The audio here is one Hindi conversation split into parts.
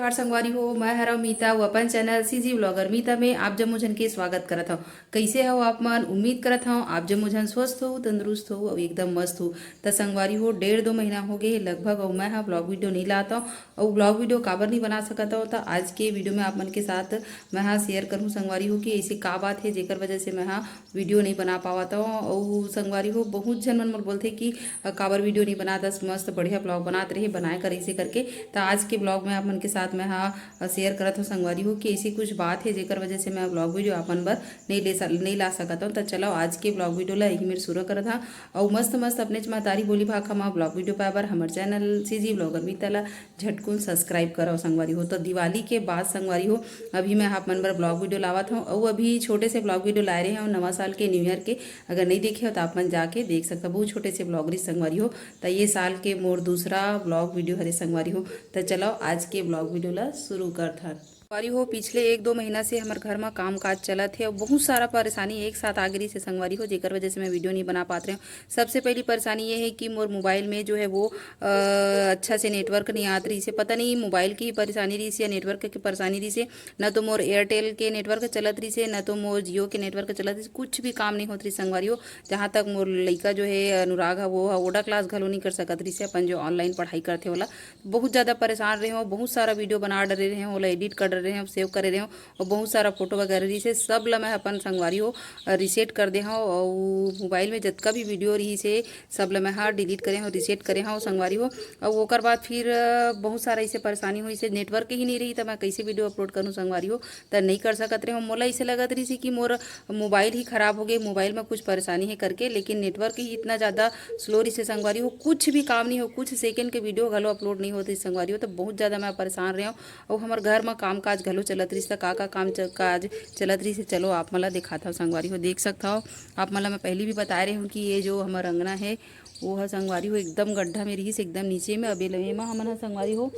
जोहार संगवारी हो। मैं हरा मीता वो अपन चैनल सीजी ब्लॉगर मीता में आप जब मुझन के स्वागत करत हूँ। कैसे हो आप मन? उम्मीद करत हूँ आप जब मुझन स्वस्थ हो, तंदुरुस्त हो और एकदम मस्त हो। तो संगवारी हो 1.5-2 महीना हो गए लगभग और मैं हाँ ब्लॉग वीडियो नहीं लाता हूँ और ब्लॉग वीडियो काबर नहीं बना सकता हूँ। तो आज के वीडियो में आप मन के साथ मैं हाँ शेयर करूँ संगवारी हो कि ऐसी का बात है जेकर वजह से मैं हाँ वीडियो नहीं बना पाता हूँ। और संगवारी हो बहुत जन मन बोलते कि काबर वीडियो नहीं बना दस मस्त बढ़िया ब्लॉग बनाते रहे बनाए कर ऐसे करके। तो आज के ब्लॉग में आप मन के साथ मैं हाँ शेयर करत हूँ संगवारी हो कि ऐसी कुछ बात है जेकर वजह से मैं ब्लॉग वीडियो अपन बर नहीं ला सकता हूँ। तो चलो आज के ब्लॉग वीडियो ला यही मेरे शुरू करत हाँ और मस्त मस्त अपने चमातारी बोली भाग हम ब्लॉग वीडियो पाए बर हमारे चैनल सीजी ब्लॉगर मीता ला झटकुन सब्सक्राइब करो संगवारी हो। तो दिवाली के बाद संगवारी हो अभी मैं आप मन बर ब्लॉग वीडियो लावत हूँ और अभी छोटे से ब्लॉग वीडियो लाए रहे हैं नवा साल के न्यू ईयर के। अगर नहीं देखे हो तो आप मन जाके देख सकते हो बहुत छोटे से ब्लॉगरी संगवारी हो। तो ये साल के मोर दूसरा ब्लॉग वीडियो हरे संगवारी हो। तो चलो आज के ब्लॉग वीडियो ला शुरू करत हन। संगवारी हो पिछले 1-2 महीना से हमारे घर में काम काज चलत है और बहुत सारा परेशानी एक साथ आ गई से संगवारी हो जेकर वजह से मैं वीडियो नहीं बना पाते हूँ। सबसे पहली परेशानी ये है कि मोर मोबाइल में जो है वो अच्छा से नेटवर्क नहीं आत रही से। पता नहीं मोबाइल की परेशानी रही से या नेटवर्क की परेशानी रही से। न तो मोर एयरटेल के नेटवर्क चलत रही से न तो मोर जियो के नेटवर्क चलत रही से। कुछ भी काम नहीं होत रही संगवारी हो। जहाँ तक मोर लड़का जो है अनुराग है वो ओडा क्लास घलो नहीं कर सकत रही से अपन जो ऑनलाइन पढ़ाई करते वाला बहुत ज़्यादा परेशान रहे हो। बहुत सारा वीडियो बना डरे रहे हो, एडिट कर रहे हो, सेव करे रहे हो और बहुत सारा फोटो वगैरह रही से सब ला मैं अपन संगवारी हो रिसेट कर दे हूँ। और मोबाइल में जितना भी वीडियो रही से सब ला मैं हाँ डिलीट करे हूँ रिसेट करे हूँ संगवारी हो। और ओकर बाद फिर बहुत सारा ऐसे परेशानी हुई से नेटवर्क ही नहीं रही तो मैं कैसे वीडियो अपलोड करूँ संगवारी हो। तो नहीं कर सकत रहे हो। मोला ऐसे लगत रही से कि मोर मोबाइल ही खराब हो गए, मोबाइल में कुछ परेशानी है करके, लेकिन नेटवर्क ही इतना ज़्यादा स्लो रही से संगवारी हो। कुछ भी काम नहीं हो, कुछ सेकंड के वीडियो घलो अपलोड नहीं होती संगवारी हो। तो बहुत ज़्यादा मैं परेशान रही हूँ और हमारे घर में काम काज घलो चलत रही का काम काज चलत रही से। चलो आप मला दिखाता हूँ संगवारी हो देख सकता हो आप मला। मैं पहले भी बता रही हूँ कि ये जो हमारा अंगना है वो है संगवारी हो एकदम गड्ढा में रही से एकदम नीचे में। अभी में हमन संगवारी हो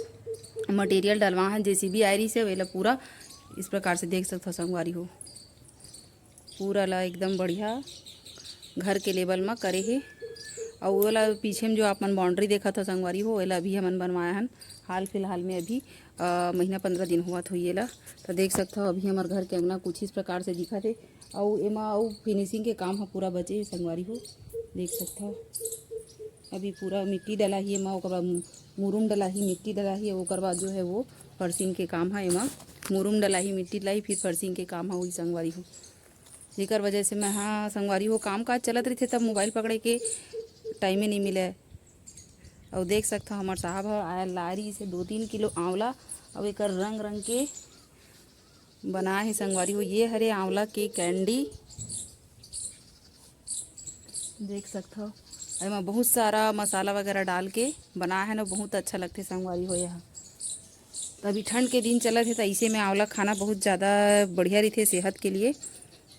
मटेरियल डलवा है जेसीबी आई रही से वेला पूरा इस प्रकार से देख सकते हो संगवारी हो। पूरा ला एकदम बढ़िया घर के लेवल में करे है। और वाला पीछे में जो आपन बाउंड्री देखा था संगवारी हो वेला अभी हमन बनवाया हन हाल फिलहाल में। अभी महीना 15 दिन हुआ था ये ला। तो देख सकते हो अभी हमारे घर के अंगना कुछ इस प्रकार से दिखा थे और एमा और फिनिशिंग के काम है पूरा बचे है संगवारी हो देख सकते हो। अभी पूरा मिट्टी डला ही एमा ओकर बाद मुरुम डला ही मिट्टी डला ही ओकर बाद जो है वो फर्शिंग के काम है। एमा मुरुम डला ही मिट्टी डलाई फिर फर्शिंग के काम है वही संगवारी हो। जेकर वजह से मैं हाँ संगवारी हो काम काज चलत रही थे तब मोबाइल पकड़े के टाइम ही नहीं मिले। और देख सकता हमारे साहब है आया लारी से 2-3 किलो आंवला और एक रंग रंग के बनाए है संगवारी हो। ये हरे आंवला के कैंडी देख सकते हो। इसमें बहुत सारा मसाला वगैरह डाल के बनाया है ना बहुत अच्छा लगते संगवारी हो। यहाँ तो अभी ठंड के दिन चलत है तो इसे में आंवला खाना बहुत ज़्यादा बढ़िया रही थे सेहत के लिए।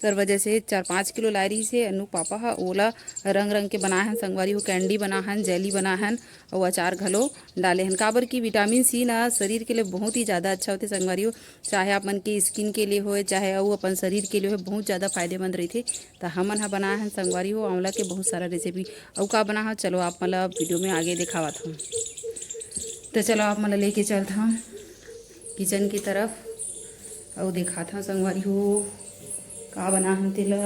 तर वजह से 4-5 किलो ला रही से अनु पापा हा ओला रंग रंग के बनाए हैं संगवारी हो। कैंडी बना हन, जेली बना हन और अचार घलो डाले हैं। काबर की विटामिन सी ना शरीर के लिए बहुत ही ज़्यादा अच्छा होते संगवारी हो। चाहे आप मन के स्किन के लिए हो चाहे और अपन शरीर के लिए हो बहुत ज़्यादा फायदेमंद रही थे। तो हमन हा बनाए हैं संगवारी हो आंवला के बहुत सारा रेसिपी और का बना है चलो आप मतलब वीडियो में आगे दिखावत हूँ। तो चलो आप मतलब लेके चलता हूँ किचन की तरफ और दिखाता हूँ संगवारी हो का बना हम तेला।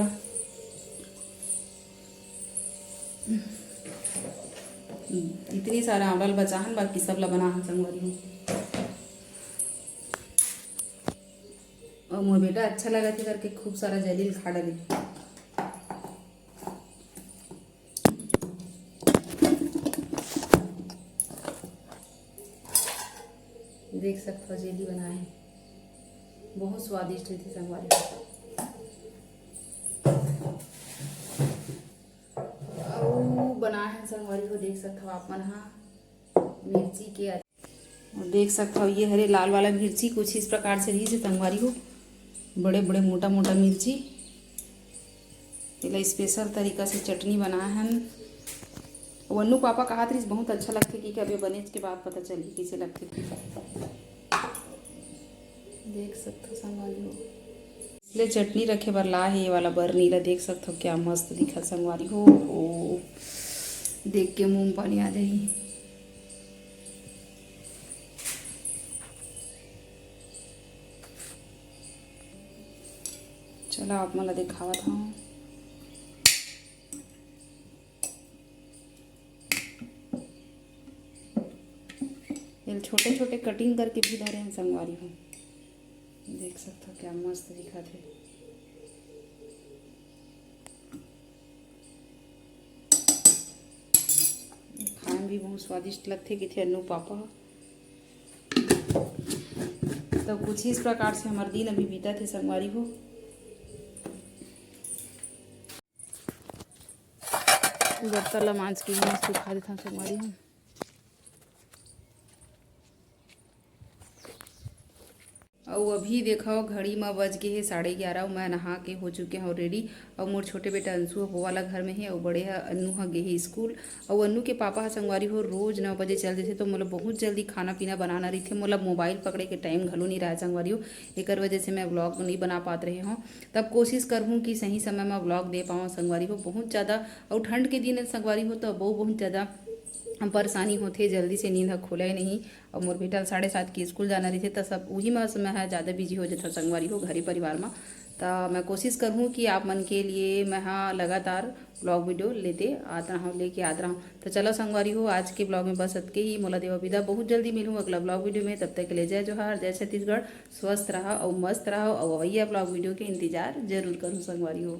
इतनी सारा आंवला बचा हन बाकी सब ला बना हम संगवारी हो। और मोर बेटा अच्छा लगा थी करके खूब सारा जलील खा डाले। देख सकते हो जेली बनाए बहुत स्वादिष्ट थी संगवारी हो। बना है संगवारी हो देख सकते हो आप मन हाँ मिर्ची के और देख सकते हो ये हरे लाल वाला मिर्ची कुछ इस प्रकार से रही से संगवारी हो। बड़े बड़े मोटा मोटा मिर्ची इला स्पेशल तरीका से चटनी बनाए हैं। वन्नू पापा कहा थी बहुत अच्छा लगते कि अभी बने के बाद पता चली कैसे लगते। देख सकते हो संगवारी हो इसलिए चटनी रखे बर ला है ये वाला बर्नीला देख सकते हो क्या मस्त दिखा संगवारी हो। देख के मुंह पानी आ जाही। चलो आप मला दिखावत हूँ। ये छोटे छोटे कटिंग करके भी धरे हैं संगवारी हूँ, देख सकते हो क्या मस्त दिखा थे। खाए में भी बहुत स्वादिष्ट लगते कि थे अन्नू पापा। तो कुछ ही इस प्रकार से हमारे दिन अभी बीता थे संगवारी हो। बर्तन ला मांझ के भी मस्त सुखा देता संगवारी हो। और अभी देखो घड़ी में बज गए है 11:30। मैं नहा के हो चुके हूँ रेडी। और मोर छोटे बेटा अंशु वो वाला घर में है और बड़े है अन्नू ह गे है स्कूल। और अन्नू के पापा ह संगवारी हो रोज 9 बजे चल देते, तो मोला बहुत जल्दी खाना पीना बनाना रही थे। मोला मोबाइल पकड़े के टाइम घलो नहीं रहा संगवारी हो, एक वजह से मैं व्लॉग नहीं बना पात रहे हूँ। तब कोशिश करूँ कि सही समय में व्लॉग दे पाऊँ संगवारी हो। बहुत ज़्यादा और ठंड के दिन संगवारी हो तो बहुत ज़्यादा परेशानी होती, जल्दी से नींद खुले नहीं। और मोर बेटा 7:30 की स्कूल जाना रही थे, तो सब वही में समय है ज़्यादा बिजी हो जाता संगवारी हो घरी परिवार में। तो मैं कोशिश करूँ कि आप मन के लिए मैं हाँ लगातार ब्लॉग वीडियो लेते आता रहा हूँ, लेके आता रहा हूँ। तो चलो संगवारी हो आज के ब्लॉग में बस अतके ही। मोला देवा विदा, बहुत जल्दी मिलूँ अगला ब्लॉग वीडियो में। तब तक के लिए जय जोहार, जय छत्तीसगढ़। स्वस्थ रहा और मस्त रहा और वही ब्लॉग वीडियो के इंतजार जरूर करूँ संगवारी हो।